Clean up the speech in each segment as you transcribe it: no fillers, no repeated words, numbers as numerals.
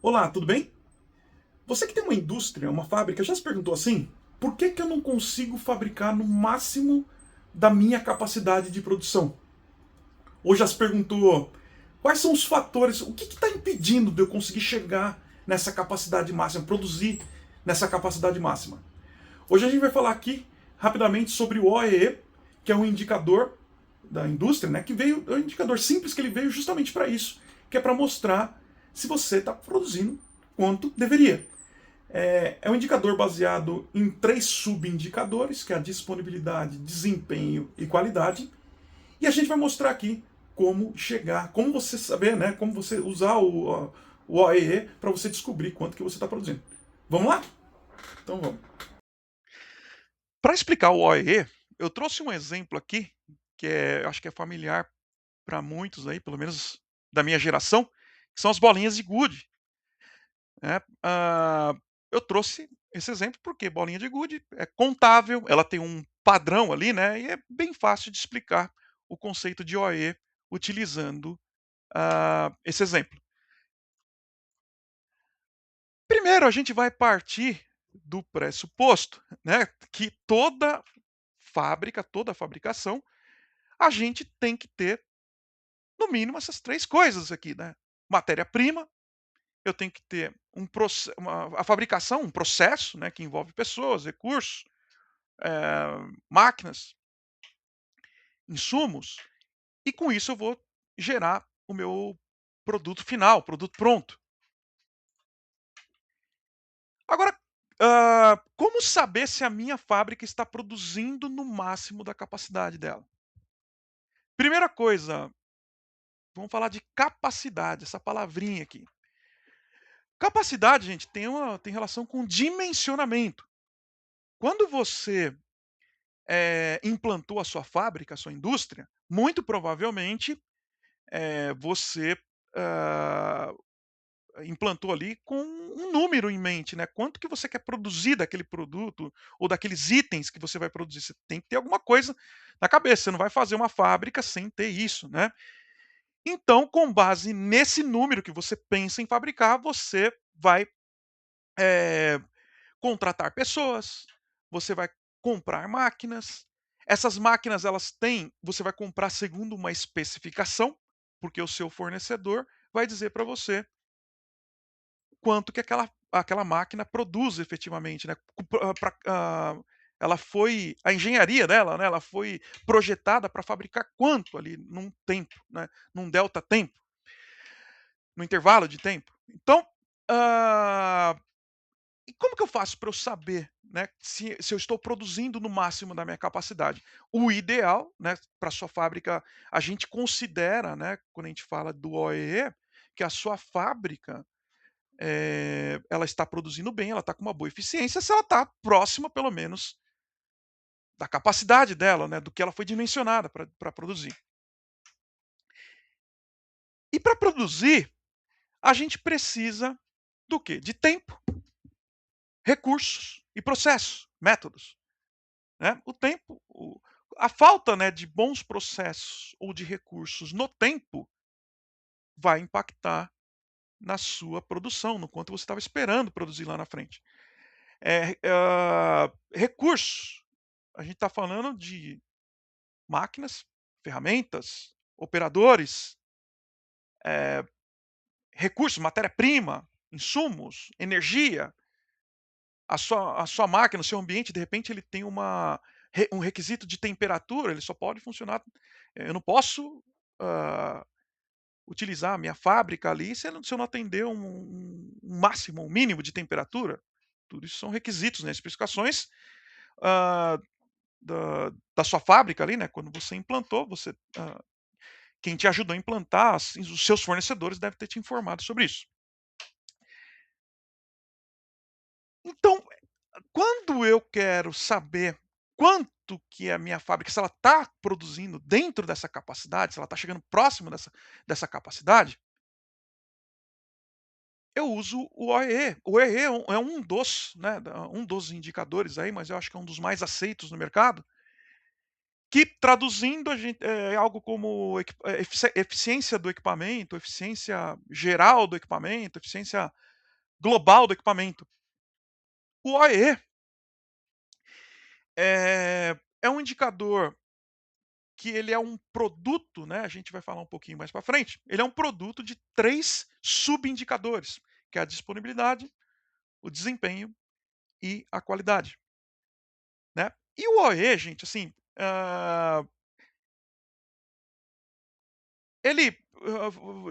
Olá, tudo bem? Você que tem uma indústria, uma fábrica, já se perguntou assim? Por que eu não consigo fabricar no máximo da minha capacidade de produção? Ou já se perguntou quais são os fatores, o que está impedindo de eu conseguir chegar nessa capacidade máxima, produzir nessa capacidade máxima? Hoje a gente vai falar aqui rapidamente sobre o OEE, que é um indicador da indústria, né, que veio, é um indicador simples que ele veio justamente para isso, que é para mostrar se você está produzindo quanto deveria. É um indicador baseado em três subindicadores, que é a disponibilidade, desempenho e qualidade. E a gente vai mostrar aqui como chegar, como você saber, né, como você usar o OEE para você descobrir quanto que você está produzindo. Vamos lá? Então vamos. Para explicar o OEE, eu trouxe um exemplo aqui, eu acho que é familiar para muitos aí, pelo menos da minha geração, que são as bolinhas de gude, né. Eu trouxe esse exemplo porque bolinha de gude é contável, ela tem um padrão ali, né, e é bem fácil de explicar o conceito de OEE utilizando, esse exemplo. Primeiro a gente vai partir do pressuposto, né, que toda fabricação, a gente tem que ter, no mínimo, essas 3 coisas aqui, né. Matéria-prima, eu tenho que ter a fabricação, um processo, né, que envolve pessoas, recursos, máquinas, insumos, e com isso eu vou gerar o meu produto final, produto pronto. Agora, como saber se a minha fábrica está produzindo no máximo da capacidade dela? Primeira coisa, vamos falar de capacidade, essa palavrinha aqui. Capacidade, gente, tem relação com dimensionamento. Quando você, implantou a sua fábrica, a sua indústria, muito provavelmente, você, hã, implantou ali com um número em mente, né. Quanto que você quer produzir daquele produto ou daqueles itens que você vai produzir. Você tem que ter alguma coisa na cabeça, você não vai fazer uma fábrica sem ter isso, né. Então, com base nesse número que você pensa em fabricar, você vai, eh contratar pessoas, você vai comprar máquinas. Essas máquinas você vai comprar segundo uma especificação, porque o seu fornecedor vai dizer para você quanto que aquela máquina produz efetivamente, né. Ela foi a engenharia dela, né, ela foi projetada para fabricar quanto ali num tempo, né, num delta tempo, no intervalo de tempo. Então, hã e como que eu faço para eu saber, né, se eu estou produzindo no máximo da minha capacidade? O ideal, né, para sua fábrica, a gente considera, né, quando a gente fala do OEE, que a sua fábrica, ela está produzindo bem, ela está com uma boa eficiência, se ela está próxima, pelo menos, da capacidade dela, né, do que ela foi dimensionada para produzir. E para produzir, a gente precisa do quê? De tempo, recursos e processos, métodos. Né? A falta, né, de bons processos ou de recursos no tempo vai impactar na sua produção, no quanto você estava esperando produzir lá na frente. Recursos, a gente está falando de máquinas, ferramentas, operadores, recursos, matéria-prima, insumos, energia. A sua máquina, o seu ambiente, de repente, ele tem um requisito de temperatura, ele só pode funcionar. Eu não posso, hã, utilizar a minha fábrica ali se eu não atender um máximo, um mínimo de temperatura. Tudo isso são requisitos, né, especificações, hã, da sua fábrica ali, né, quando você implantou, quem te ajudou a implantar, assim, os seus fornecedores devem ter te informado sobre isso. Então, quando eu quero saber quanto que a minha fábrica, se ela está produzindo dentro dessa capacidade, se ela está chegando próximo dessa capacidade, eu uso o OEE. O OEE é um dos, né, um dos indicadores aí, mas eu acho que é um dos mais aceitos no mercado, que traduzindo é algo como eficiência do equipamento, eficiência geral do equipamento, eficiência. global do equipamento. O OEE é um indicador que ele é um produto, né, a gente vai falar um pouquinho mais para frente, ele é um produto de 3 subindicadores, que é a disponibilidade, o desempenho e a qualidade, né. E o OE, gente, assim, ele,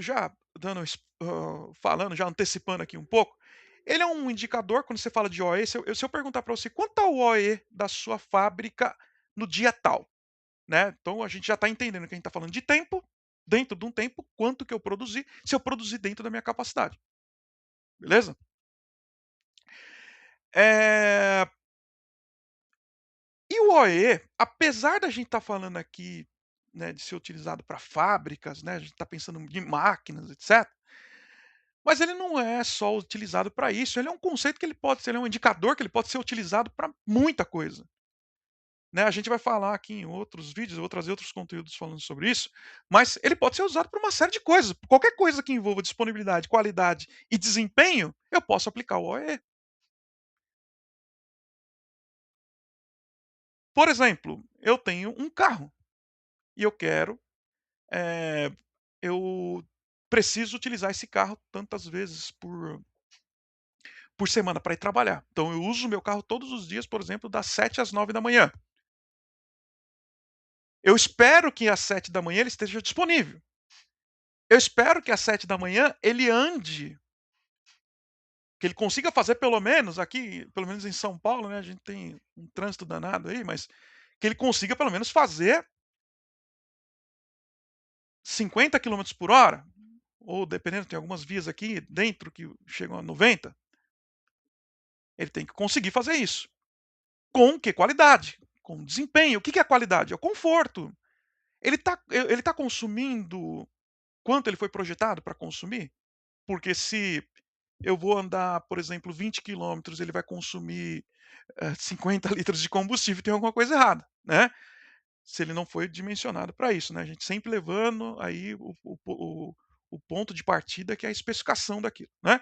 já dando falando, já antecipando aqui um pouco, ele é um indicador, quando você fala de OE, se eu perguntar para você: "Quanto tá o OE da sua fábrica no dia tal?", né, então a gente já está entendendo que a gente está falando de tempo, dentro de um tempo, quanto que eu produzi, se eu produzir dentro da minha capacidade, beleza? Eh, e o OE, apesar da gente estar falando aqui, né, de ser utilizado para fábricas, né, a gente está pensando em máquinas, etc., mas ele não é só utilizado para isso, ele é um conceito que ele pode ser, ele é um indicador que ele pode ser utilizado para muita coisa. Né, a gente vai falar aqui em outros vídeos, eu vou trazer outros conteúdos falando sobre isso, mas ele pode ser usado para uma série de coisas. Qualquer coisa que envolva disponibilidade, qualidade e desempenho, eu posso aplicar o OE. Por exemplo, eu tenho um carro e eu quero, eh, eu preciso utilizar esse carro tantas vezes por semana para ir trabalhar. Então eu uso o meu carro todos os dias, por exemplo, das 7 às 9 da manhã. Eu espero que às 7 da manhã ele esteja disponível. Eu espero que às 7 da manhã ele ande, que ele consiga fazer pelo menos aqui, pelo menos em São Paulo, né, a gente tem um trânsito danado aí, mas que ele consiga pelo menos fazer 50 km/h, ou dependendo, tem algumas vias aqui dentro que chegam a 90, ele tem que conseguir fazer isso. Com que qualidade? Com desempenho. O que é qualidade? É o conforto. Ele tá consumindo quanto ele foi projetado para consumir? Porque se eu vou andar, por exemplo, 20 quilômetros, ele vai consumir 50 litros de combustível, tem alguma coisa errada, né? Se ele não foi dimensionado para isso, né? A gente sempre levando aí o ponto de partida, que é a especificação daquilo, né?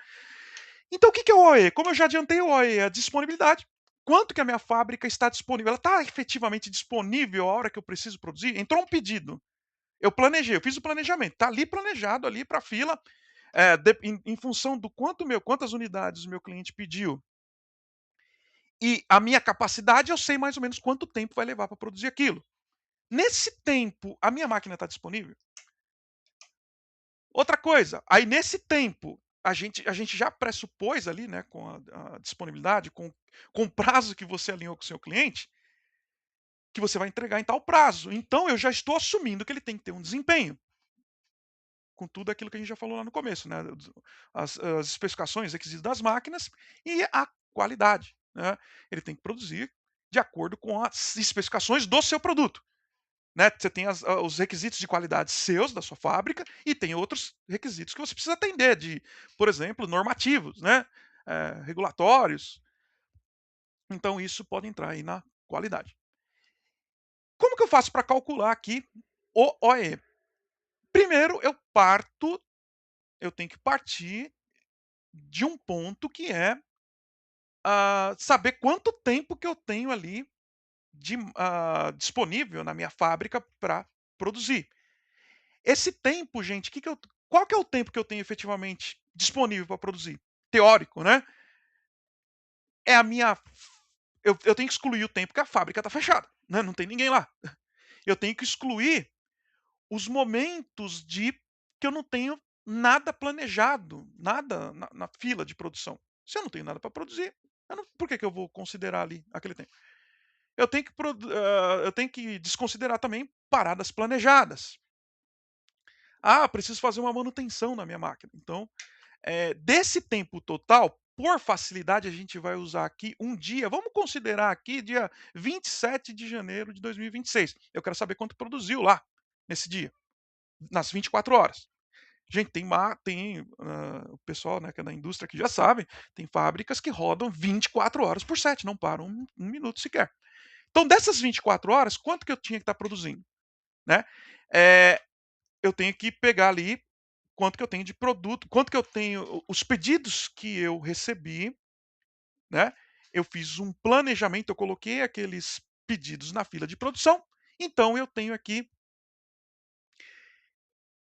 Então, o que é o OE? Como eu já adiantei, o OE é a disponibilidade. Quanto que a minha fábrica está disponível? Ela está efetivamente disponível a hora que eu preciso produzir? Entrou um pedido, eu planejei, eu fiz o planejamento, está ali planejado ali para a fila, em função do quantas unidades o meu cliente pediu e a minha capacidade, eu sei mais ou menos quanto tempo vai levar para produzir aquilo. Nesse tempo, a minha máquina está disponível? Outra coisa, aí nesse tempo, a gente já pressupôs ali, né, com a disponibilidade, com o prazo que você alinhou com o seu cliente, que você vai entregar em tal prazo. Então eu já estou assumindo que ele tem que ter um desempenho, com tudo aquilo que a gente já falou lá no começo, né? As especificações, requisitos das máquinas e a qualidade, né? Ele tem que produzir de acordo com as especificações do seu produto. Né? Você tem os requisitos de qualidade seus, da sua fábrica, e tem outros requisitos que você precisa atender, por exemplo, normativos, né? Regulatórios. Então, isso pode entrar aí na qualidade. Como que eu faço para calcular aqui o OE? Primeiro, eu tenho que partir de um ponto que é saber quanto tempo que eu tenho ali disponível na minha fábrica para produzir. Esse tempo, gente, qual que é o tempo que eu tenho efetivamente disponível para produzir? Teórico, né? É a minha. Eu tenho que excluir o tempo que a fábrica está fechada, né? Não tem ninguém lá. Eu tenho que excluir os momentos de que eu não tenho nada planejado, nada na fila de produção. Se eu não tenho nada para produzir, por que eu vou considerar ali aquele tempo? Eu tenho que desconsiderar também paradas planejadas. Preciso fazer uma manutenção na minha máquina. Então, desse tempo total, por facilidade, a gente vai usar aqui um dia. Vamos considerar aqui dia 27 de janeiro de 2026. Eu quero saber quanto produziu lá, nesse dia, nas 24 horas. Gente, o pessoal, né, que é da indústria que já sabe, tem fábricas que rodam 24 horas por 7, não param um minuto sequer. Então, dessas 24 horas, quanto que eu tinha que estar produzindo? Né? Eu tenho que pegar ali quanto que eu tenho de produto, quanto que eu tenho, os pedidos que eu recebi, né? Eu fiz um planejamento, eu coloquei aqueles pedidos na fila de produção, então eu tenho aqui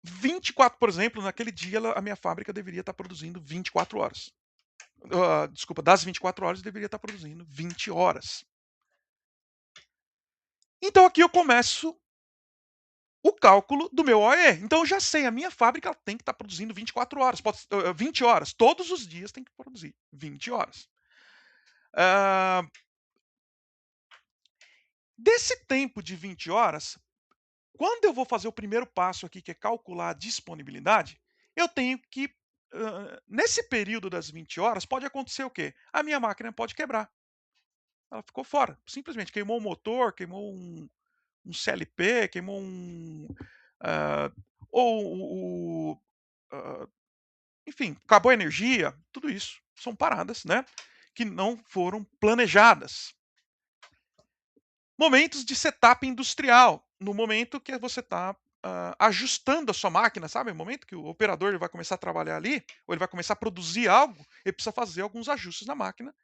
24, por exemplo, naquele dia a minha fábrica deveria estar produzindo 24 horas. Desculpa, das 24 horas deveria estar produzindo 20 horas. Então aqui eu começo o cálculo do meu OE. Então eu já sei, a minha fábrica tem que estar produzindo 24 horas, 20 horas. Todos os dias tem que produzir 20 horas. Ah, desse tempo de 20 horas, quando eu vou fazer o primeiro passo aqui, que é calcular a disponibilidade, eu tenho que, nesse período das 20 horas, pode acontecer o quê? A minha máquina pode quebrar. Ela ficou fora. Simplesmente queimou o motor, queimou um CLP, queimou um. ah, ou enfim, acabou a energia, tudo isso são paradas, né? Que não foram planejadas. Momentos de setup industrial, no momento que você está ajustando a sua máquina, sabe? No momento que o operador ele vai começar a trabalhar ali, ou ele vai começar a produzir algo, ele precisa fazer alguns ajustes na máquina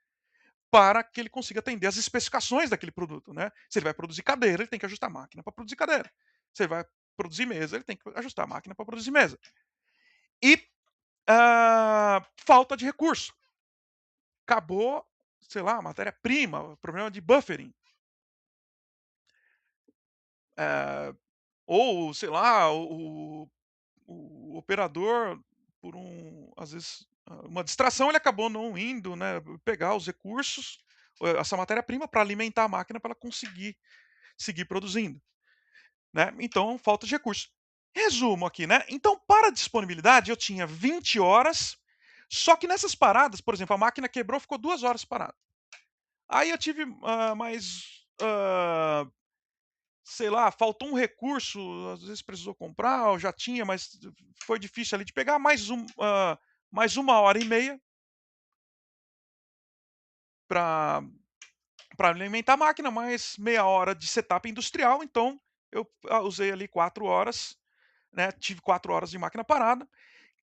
para que ele consiga atender as especificações daquele produto, né? Se ele vai produzir cadeira, ele tem que ajustar a máquina para produzir cadeira. Se ele vai produzir mesa, ele tem que ajustar a máquina para produzir mesa. E falta de recurso. Acabou, sei lá, matéria-prima, problema de buffering. Ou, sei lá, o operador, por às vezes, uma distração, ele acabou não indo, né, pegar os recursos, essa matéria-prima, para alimentar a máquina para ela conseguir seguir produzindo. Né? Então, falta de recurso. Resumo aqui, né? Então, para a disponibilidade, eu tinha 20 horas, só que nessas paradas, por exemplo, a máquina quebrou, ficou 2 horas parada. Aí eu tive mais, sei lá, faltou um recurso, às vezes precisou comprar, ou já tinha, mas foi difícil ali de pegar, mais 1 hora e meia para alimentar a máquina, mais meia hora de setup industrial, então eu usei ali 4 horas, né? Tive 4 horas de máquina parada,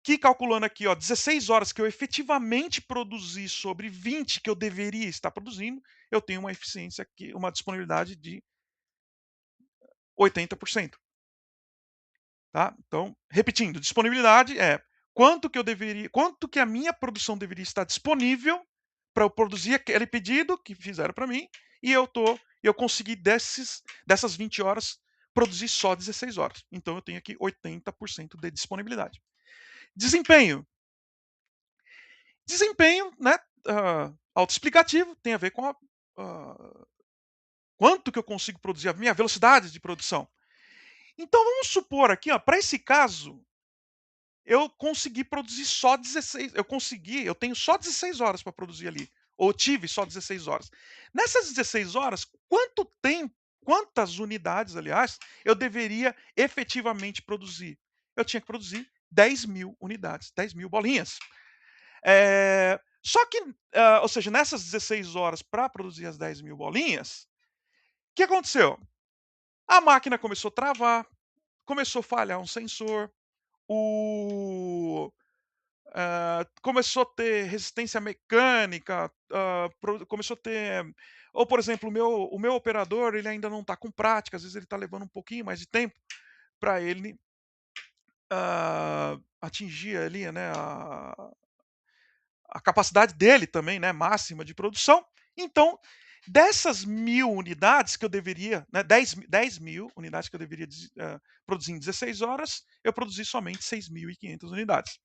que calculando aqui, ó, 16 horas que eu efetivamente produzi sobre 20 que eu deveria estar produzindo, eu tenho uma eficiência aqui, uma disponibilidade de 80%. Tá? Então, repetindo, disponibilidade é quanto que a minha produção deveria estar disponível para eu produzir aquele pedido que fizeram para mim, e eu consegui dessas 20 horas produzir só 16 horas. Então eu tenho aqui 80% de disponibilidade. Desempenho. Desempenho, né? Autoexplicativo, tem a ver com quanto que eu consigo produzir, a minha velocidade de produção. Então vamos supor aqui, para esse caso, eu consegui produzir só 16. Eu tenho só 16 horas para produzir ali. Ou tive só 16 horas. Nessas 16 horas, quantas unidades, aliás, eu deveria efetivamente produzir? Eu tinha que produzir 10.000 unidades, 10.000 bolinhas. Só que, ou seja, nessas 16 horas para produzir as 10.000 bolinhas, o que aconteceu? A máquina começou a travar, começou a falhar um sensor, o começou a ter resistência mecânica, começou a ter. Ou, por exemplo, o meu operador ele ainda não está com prática, às vezes ele está levando um pouquinho mais de tempo para ele atingir ali, né, a capacidade dele também, né, máxima de produção. Então, dessas 1.000 unidades que eu deveria, né, 10.000 unidades que eu deveria produzir em 16 horas, eu produzi somente 6.500 unidades.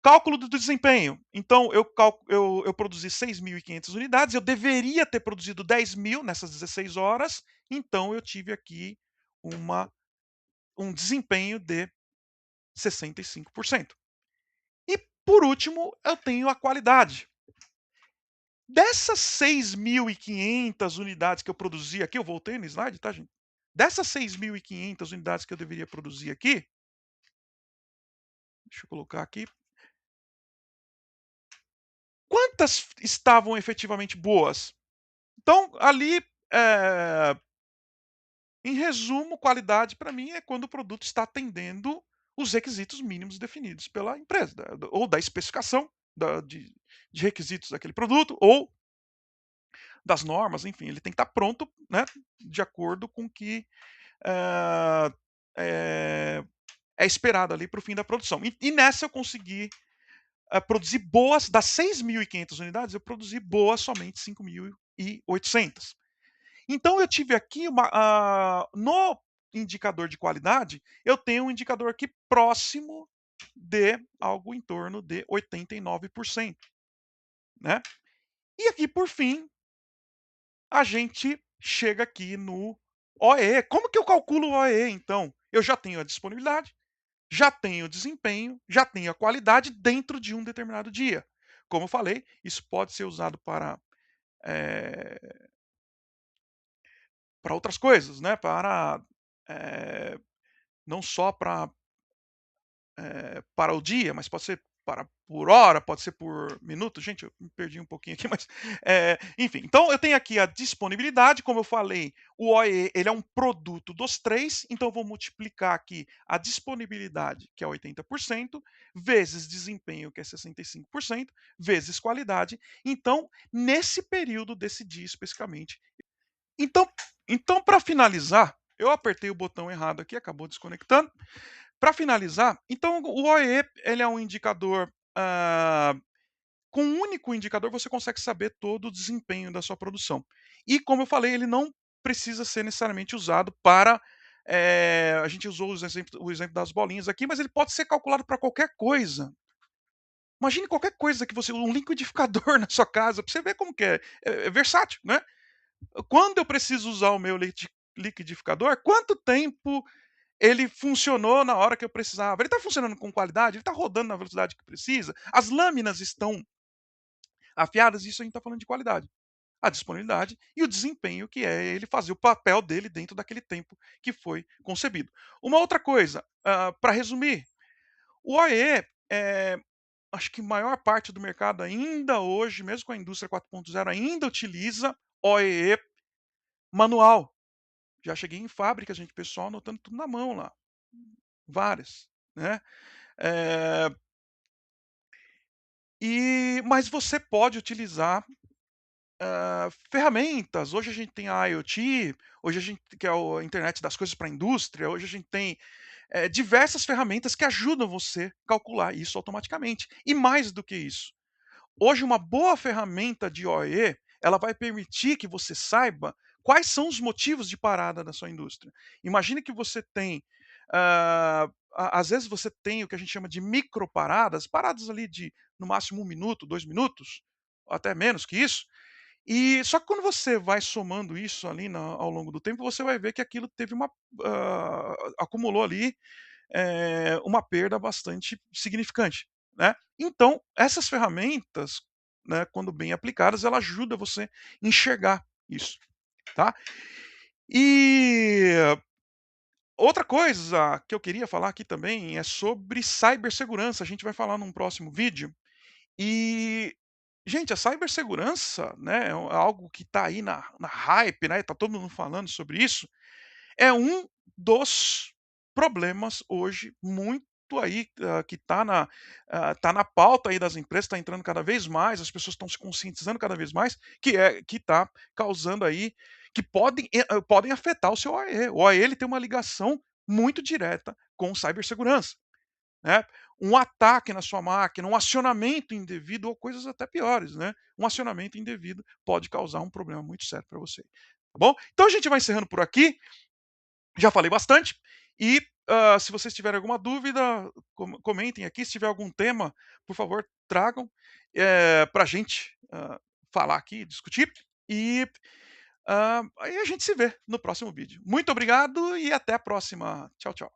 Cálculo do desempenho. Então, eu produzi 6.500 unidades, eu deveria ter produzido 10.000 nessas 16 horas, então eu tive aqui um desempenho de 65%. E, por último, eu tenho a qualidade. Dessas 6.500 unidades que eu produzi aqui, eu voltei no slide, tá, gente? Dessas 6.500 unidades que eu deveria produzir aqui, deixa eu colocar aqui, quantas estavam efetivamente boas? Então, ali, em resumo, qualidade para mim é quando o produto está atendendo os requisitos mínimos definidos pela empresa, ou da especificação de requisitos daquele produto, ou das normas, enfim, ele tem que estar pronto, né, de acordo com o que ah, é, é esperado ali para o fim da produção. E nessa eu consegui produzir boas, das 6.500 unidades, eu produzi boas somente 5.800. Então eu tive aqui no indicador de qualidade, eu tenho um indicador aqui próximo de algo em torno de 89%, né? E aqui, por fim, a gente chega aqui no OE. Como que eu calculo o OE, então? Eu já tenho a disponibilidade, já tenho o desempenho, já tenho a qualidade dentro de um determinado dia. Como eu falei, isso pode ser usado eh, para outras coisas, né? Eh, não só para o dia, mas pode ser por hora, pode ser por minuto. Gente, eu me perdi um pouquinho aqui, mas enfim. Então eu tenho aqui a disponibilidade, como eu falei, o OE ele é um produto dos três, então eu vou multiplicar aqui a disponibilidade, que é 80%, vezes desempenho, que é 65%, vezes qualidade. Então, nesse período desse dia especificamente. Então, então para finalizar, eu apertei o botão errado aqui, acabou desconectando. Para finalizar, então o OE ele é um indicador, com um único indicador você consegue saber todo o desempenho da sua produção. E como eu falei, ele não precisa ser necessariamente usado para, a gente usou o exemplo das bolinhas aqui, mas ele pode ser calculado para qualquer coisa. Imagine qualquer coisa que você um liquidificador na sua casa, para você ver como que é versátil, né. Quando eu preciso usar o meu liquidificador, quanto tempo ele funcionou na hora que eu precisava? Ele está funcionando com qualidade? Ele está rodando na velocidade que precisa? As lâminas estão afiadas? Isso a gente está falando de qualidade. A disponibilidade e o desempenho, que é ele fazer o papel dele dentro daquele tempo que foi concebido. Uma outra coisa, para resumir, o OEE, acho que a maior parte do mercado ainda hoje, mesmo com a indústria 4.0, ainda utiliza OEE manual. Já cheguei em fábrica, gente, pessoal anotando tudo na mão lá, várias, né. Eh, mas você pode utilizar, ferramentas. Hoje a gente tem a IoT, hoje a gente que é a internet das coisas para a indústria, hoje a gente tem, diversas ferramentas que ajudam você a calcular isso automaticamente. E mais do que isso, hoje uma boa ferramenta de OE, ela vai permitir que você saiba quais são os motivos de parada da sua indústria. Imagine que você tem, às vezes você tem o que a gente chama de micro paradas, paradas ali de no máximo 1 minuto, 2 minutos, ou até menos que isso. E só que quando você vai somando isso ali ao longo do tempo, você vai ver que aquilo teve acumulou ali uma perda bastante significante, né. Então, essas ferramentas, né, quando bem aplicadas, ela ajuda você enxergar isso, tá. E outra coisa que eu queria falar aqui também é sobre cibersegurança, a gente vai falar num próximo vídeo. E, gente, a cibersegurança, né, é algo que está aí na hype, né, tá todo mundo falando sobre isso, é um dos problemas hoje muito aí, que tá na pauta aí das empresas, está entrando cada vez mais, as pessoas estão se conscientizando cada vez mais, que está causando aí que podem afetar o seu OE. O OE ele tem uma ligação muito direta com cibersegurança, né. Um ataque na sua máquina, um acionamento indevido ou coisas até piores, né. Um acionamento indevido pode causar um problema muito sério para você, tá bom? Então a gente vai encerrando por aqui. Já falei bastante e, se vocês tiverem alguma dúvida, comentem aqui. Se tiver algum tema, por favor, tragam, para a gente, falar aqui, discutir. E, aí a gente se vê no próximo vídeo. Muito obrigado e até a próxima. Tchau, tchau.